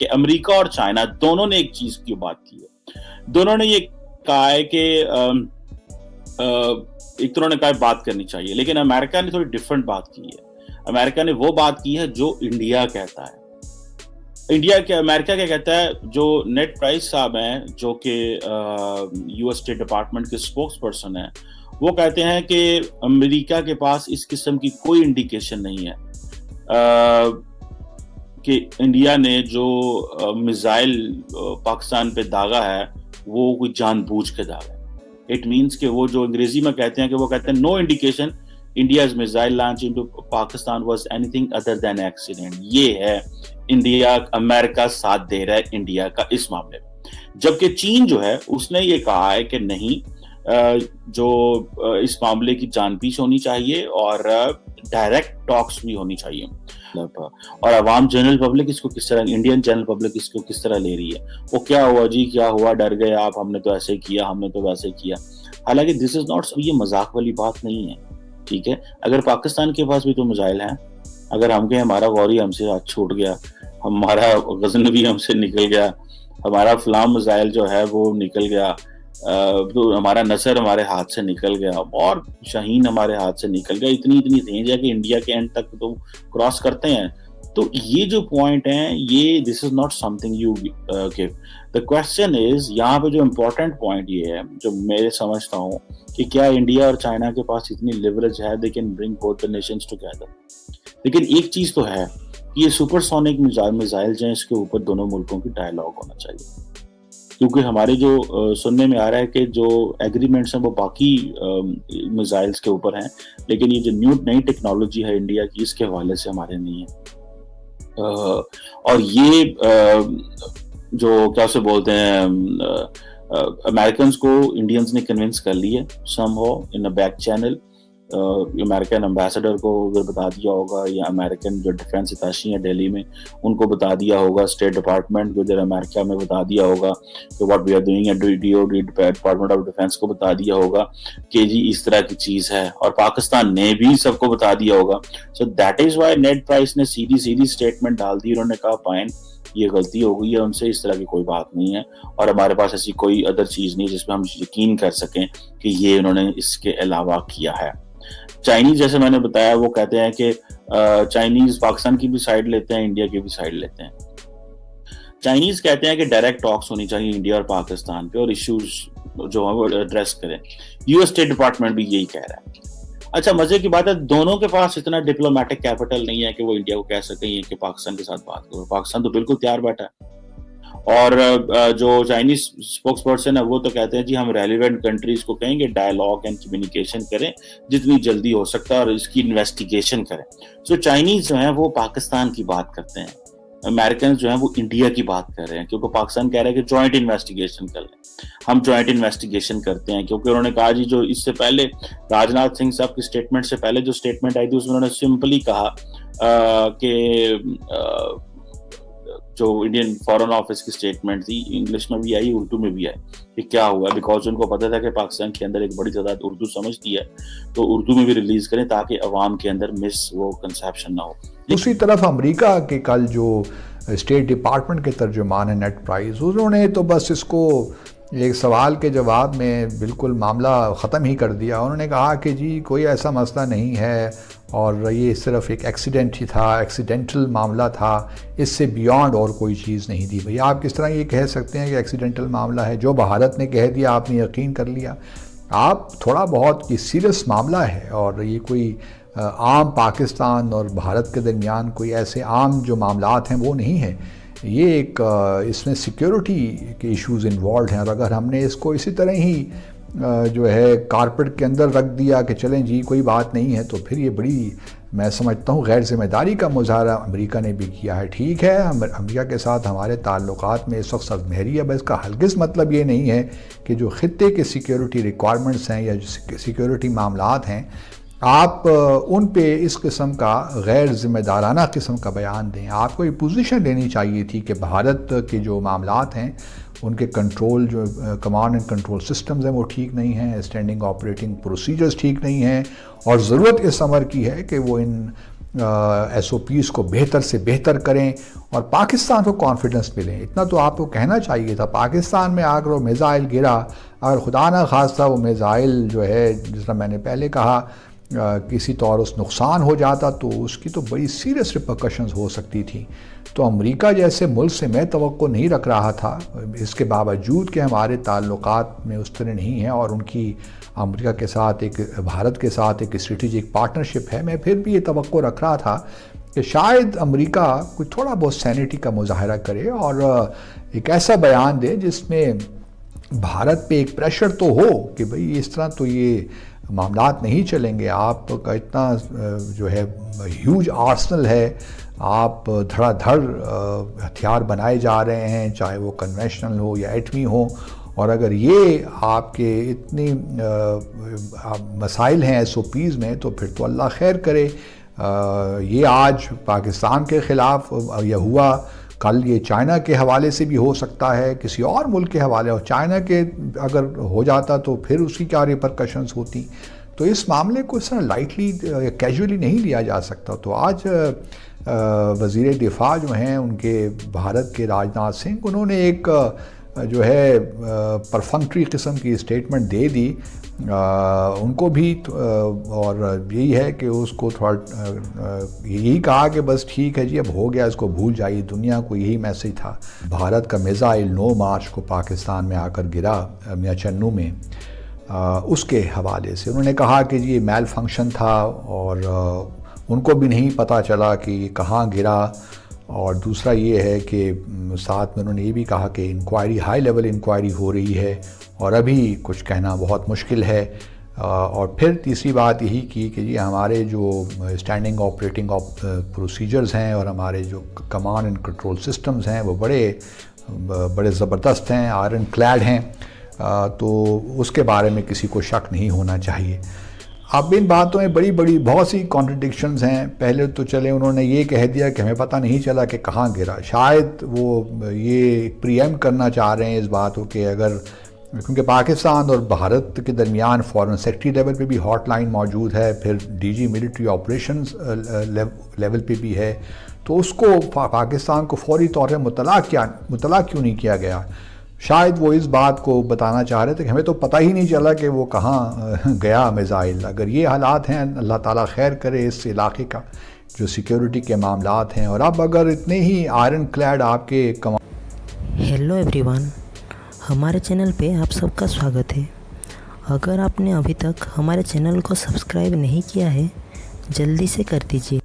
کہ امریکہ اور چائنا دونوں نے ایک چیز کی بات کی ہے، دونوں نے یہ کہا ہے کہ ایک تو انہوں نے کہا بات کرنی چاہیے، لیکن امریکہ نے تھوڑی ڈفرنٹ بات کی ہے. امریکہ نے وہ بات کی ہے جو انڈیا کہتا ہے. امریکہ کیا کہتا ہے؟ جو نیٹ پرائس صاحب ہیں جو کہ یو ایس اسٹیٹ ڈپارٹمنٹ کے اسپوکس پرسن ہیں، وہ کہتے ہیں کہ امریکہ کے پاس اس قسم کی کوئی انڈیکیشن نہیں ہے کہ انڈیا نے جو میزائل پاکستان پہ داغا ہے وہ کوئی جان بوجھ کے داغا ہے. اٹ مینس کہ وہ جو انگریزی میں کہتے ہیں کہ وہ کہتے ہیں no indication India's missile launch into Pakistan was anything other than accident. یہ ہے انڈیا، امریکہ ساتھ دے رہا ہے انڈیا کا اس معاملے میں. جبکہ چین جو ہے اس نے یہ کہا ہے کہ نہیں، جو اس معاملے کی جان پیش ہونی چاہیے اور ڈائریکٹ ٹاکس بھی ہونی چاہیے. اور عوام جنرل پبلک اس کو کس طرح، انڈین جنرل پبلک اس کو کس طرح لے رہی ہے؟ وہ کیا ہوا جی، کیا ہوا، ڈر گئے آپ، ہم نے تو ایسے کیا، ہم نے تو ویسے کیا. حالانکہ دس از ناٹ، یہ مذاق والی بات نہیں ہے. ٹھیک ہے، اگر پاکستان کے پاس بھی تو میزائل ہیں، اگر ہم کہیں ہمارا غوری ہم سے ہاتھ چھوٹ گیا، ہمارا غزنوی ہم سے نکل گیا، ہمارا فلاں میزائل جو ہے وہ نکل گیا، تو ہمارا نصر ہمارے ہاتھ سے نکل گیا، اور شاہین ہمارے ہاتھ سے نکل گیا، اتنی رینج ہے کہ انڈیا کے اینڈ تک تو کراس کرتے ہیں. تو یہ جو پوائنٹ ہیں، یہ this is not something you give. The question is, یہاں پہ جو امپورٹنٹ پوائنٹ یہ ہے جو میں سمجھتا ہوں کہ کیا انڈیا اور چائنا کے پاس اتنی لیوریج ہے they can bring both the nations together. لیکن ایک چیز تو ہے، یہ سپر سونک میزائل جو ہیں اس کے اوپر دونوں ملکوں کی ڈائلاگ ہونا چاہیے. کیونکہ ہمارے جو سننے میں آ رہا ہے کہ جو ایگریمنٹس ہیں وہ باقی میزائلس کے اوپر ہیں، لیکن یہ جو نئی ٹیکنالوجی ہے انڈیا کی، اس کے حوالے سے ہمارے نہیں ہے. اور یہ جو کیا سے بولتے ہیں، امریکنز کو انڈینز نے کنونس کر لی ہے some how in a back channel. American ambassador کو اگر بتا دیا ہوگا، یا امریکن جو ڈیفینس اتاشی ہیں دہلی میں ان کو بتا دیا ہوگا، اسٹیٹ ڈپارٹمنٹ جو ادھر امریکہ میں بتا دیا ہوگا کہ what we are doing, department of defence کو بتا دیا ہوگا کہ جی اس طرح کی چیز ہے، اور پاکستان نے بھی سب کو بتا دیا ہوگا. So that is why net price نے سیدھی اسٹیٹمنٹ ڈال دی. انہوں نے کہا فائن، یہ غلطی ہو گئی ہے ان سے، اس طرح کی کوئی بات نہیں ہے، اور ہمارے پاس ایسی کوئی ادر چیز نہیں جس پہ ہم یقین کر سکیں کہ یہ انہوں نے اس کے علاوہ کیا ہے. چائنیز جیسے میں نے بتایا، وہ کہتے ہیں کہ چائنیز پاکستان کی بھی سائڈ لیتے ہیں، انڈیا کی بھی سائڈ لیتے ہیں. چائنیز کہتے ہیں کہ ڈائریکٹ ٹاکس ہونی چاہیے انڈیا اور پاکستان پہ، اور ایشوز جو ہیں وہ ایڈریس کریں. یو ایس اسٹیٹ ڈپارٹمنٹ بھی یہی کہہ رہا ہے. اچھا، مزے کی بات ہے دونوں کے پاس اتنا ڈپلومیٹک کیپٹل نہیں ہے کہ وہ انڈیا کو کہہ سکیں کہ پاکستان کے ساتھ بات کرو. پاکستان تو بالکل تیار بیٹھا ہے. اور جو چائنیز اسپوکس پرسن ہے وہ تو کہتے ہیں جی ہم ریلیونٹ کنٹریز کو کہیں گے ڈائلاگ اینڈ کمیونیکیشن کریں جتنی جلدی ہو سکتا ہے، اور اس کی انویسٹیگیشن کریں. سو چائنیز جو ہیں وہ پاکستان کی بات کرتے ہیں، امریکنز جو ہیں وہ انڈیا کی بات کر رہے ہیں، کیونکہ پاکستان کہہ رہا ہے کہ جوائنٹ انویسٹیگیشن کر لیں. ہم جوائنٹ انویسٹیگیشن کرتے ہیں، کیونکہ انہوں نے کہا جی جو اس سے پہلے راجناتھ سنگھ صاحب کی اسٹیٹمنٹ سے پہلے جو اسٹیٹمنٹ آئی تھی اس میں انہوں نے سمپلی کہا کہ جو انڈین فارن آفس کی اسٹیٹمنٹ تھی، انگلش میں بھی آئی، اردو میں بھی آئی، کہ کیا ہوا، بیکاز ان کو پتا تھا کہ پاکستان کے اندر ایک بڑی تعداد اردو سمجھتی ہے، تو اردو میں بھی ریلیز کریں تاکہ عوام کے اندر وہ کنسیپشن نہ ہو. دوسری طرف امریکہ کے کل جو اسٹیٹ ڈپارٹمنٹ کے ترجمان ہیں نیٹ پرائس، انہوں نے تو بس اس کو ایک سوال کے جواب میں بالکل معاملہ ختم ہی کر دیا. انہوں نے کہا کہ جی کوئی ایسا مسئلہ نہیں ہے، اور یہ صرف ایک ایکسیڈنٹ ہی تھا، ایکسیڈنٹل معاملہ تھا، اس سے بیانڈ اور کوئی چیز نہیں تھی. بھئی آپ کس طرح یہ کہہ سکتے ہیں کہ ایکسیڈنٹل معاملہ ہے؟ جو بھارت نے کہہ دیا آپ نے یقین کر لیا. آپ تھوڑا بہت یہ سیریس معاملہ ہے، اور یہ کوئی عام پاکستان اور بھارت کے درمیان کوئی ایسے عام جو معاملات ہیں وہ نہیں ہیں. یہ ایک اس میں سیکیورٹی کے ایشوز انوالوڈ ہیں، اور اگر ہم نے اس کو اسی طرح ہی جو ہے کارپیٹ کے اندر رکھ دیا کہ چلیں جی کوئی بات نہیں ہے، تو پھر یہ بڑی، میں سمجھتا ہوں، غیر ذمہ داری کا مظاہرہ امریکہ نے بھی کیا ہے. ٹھیک ہے، امریکہ کے ساتھ ہمارے تعلقات میں اس وقت سرمہری ہے، بس اس کا ہرگز مطلب یہ نہیں ہے کہ جو خطے کے سیکیورٹی ریکوائرمنٹس ہیں یا جو سیکیورٹی معاملات ہیں آپ ان پہ اس قسم کا غیر ذمہ دارانہ قسم کا بیان دیں. آپ کو یہ پوزیشن لینی چاہیے تھی کہ بھارت کے جو معاملات ہیں ان کے کنٹرول، جو کمانڈ اینڈ کنٹرول سسٹمز ہیں وہ ٹھیک نہیں ہیں، اسٹینڈنگ آپریٹنگ پروسیجرز ٹھیک نہیں ہیں، اور ضرورت اس امر کی ہے کہ وہ ان SOPs کو بہتر سے بہتر کریں اور پاکستان کو کانفیڈنس ملیں. اتنا تو آپ کو کہنا چاہیے تھا. پاکستان میں آ کر وہ میزائل گرا, اگر خدا نہ خواستہ وہ میزائل جو ہے جس طرح میں نے پہلے کہا کسی طور اس نقصان ہو جاتا تو اس کی تو بڑی سیریس ریپرکشنز ہو سکتی تھی. تو امریکہ جیسے ملک سے میں توقع نہیں رکھ رہا تھا, اس کے باوجود کہ ہمارے تعلقات میں اس طرح نہیں ہیں اور ان کی امریکہ کے ساتھ بھارت کے ساتھ ایک اسٹریٹجک پارٹنرشپ ہے, میں پھر بھی یہ توقع رکھ رہا تھا کہ شاید امریکہ کوئی تھوڑا بہت سینٹی کا مظاہرہ کرے اور ایک ایسا بیان دے جس میں بھارت پہ ایک پریشر تو ہو کہ بھئی اس طرح تو یہ معاملات نہیں چلیں گے. آپ کا اتنا جو ہے ہیوج آرسنل ہے, آپ دھڑا دھڑ ہتھیار بنائے جا رہے ہیں, چاہے وہ کنونشنل ہو یا ایٹمی ہو, اور اگر یہ آپ کے اتنی مسائل ہیں SOPs میں تو پھر تو اللہ خیر کرے. یہ آج پاکستان کے خلاف یہ ہوا, کل یہ چائنا کے حوالے سے بھی ہو سکتا ہے, کسی اور ملک کے حوالے, اور چائنا کے اگر ہو جاتا تو پھر اس کی کیا ریپرکشنز ہوتی. تو اس معاملے کو اس طرح لائٹلی یا کیجولی نہیں لیا جا سکتا. تو آج وزیر دفاع جو ہیں ان کے بھارت کے راجناتھ سنگھ, انہوں نے ایک جو ہے پرفنکٹری قسم کی اسٹیٹمنٹ دے دی ان کو بھی, اور یہی ہے کہ اس کو تھوڑا یہی کہا کہ بس ٹھیک ہے جی اب ہو گیا, اس کو بھول جائیے. دنیا کو یہی میسج تھا. بھارت کا میزائل 9 مارچ کو پاکستان میں آ کر گرا میاں چنو میں, اس کے حوالے سے انہوں نے کہا کہ جی یہ میل فنکشن تھا اور ان کو بھی نہیں پتہ چلا کہ یہ کہاں گرا. اور دوسرا یہ ہے کہ ساتھ میں انہوں نے یہ بھی کہا کہ انکوائری ہائی لیول انکوائری ہو رہی ہے اور ابھی کچھ کہنا بہت مشکل ہے. اور پھر تیسری بات یہی کی کہ جی ہمارے جو اسٹینڈنگ آپریٹنگ پروسیجرز ہیں اور ہمارے جو کمانڈ اینڈ کنٹرول سسٹمز ہیں وہ بڑے زبردست ہیں, آئرن کلیڈ ہیں, تو اس کے بارے میں کسی کو شک نہیں ہونا چاہیے. اب ان باتوں میں بڑی بہت سی کانٹرڈکشنز ہیں. پہلے تو چلے انہوں نے یہ کہہ دیا کہ ہمیں پتہ نہیں چلا کہ کہاں گرا. شاید وہ یہ پری کرنا چاہ رہے ہیں اس بات کو کہ اگر, کیونکہ پاکستان اور بھارت کے درمیان فارن سیکرٹری لیول پہ بھی ہاٹ لائن موجود ہے, پھر DG ملٹری آپریشنز لیول پہ بھی ہے, تو اس کو پاکستان کو فوری طور پہ مطلع کیوں نہیں کیا گیا. شاید وہ اس بات کو بتانا چاہ رہے تھے کہ ہمیں تو پتہ ہی نہیں چلا کہ وہ کہاں گیا میزائل. اگر یہ حالات ہیں, اللہ تعالیٰ خیر کرے اس علاقے کا جو سیکیورٹی کے معاملات ہیں. اور اب اگر اتنے ہی آئرن کلیڈ آپ کے ہیلو ایوری ون, ہمارے چینل پہ آپ سب کا سواگت ہے. اگر آپ نے ابھی تک ہمارے چینل کو سبسکرائب نہیں کیا ہے جلدی سے کر دیجیے.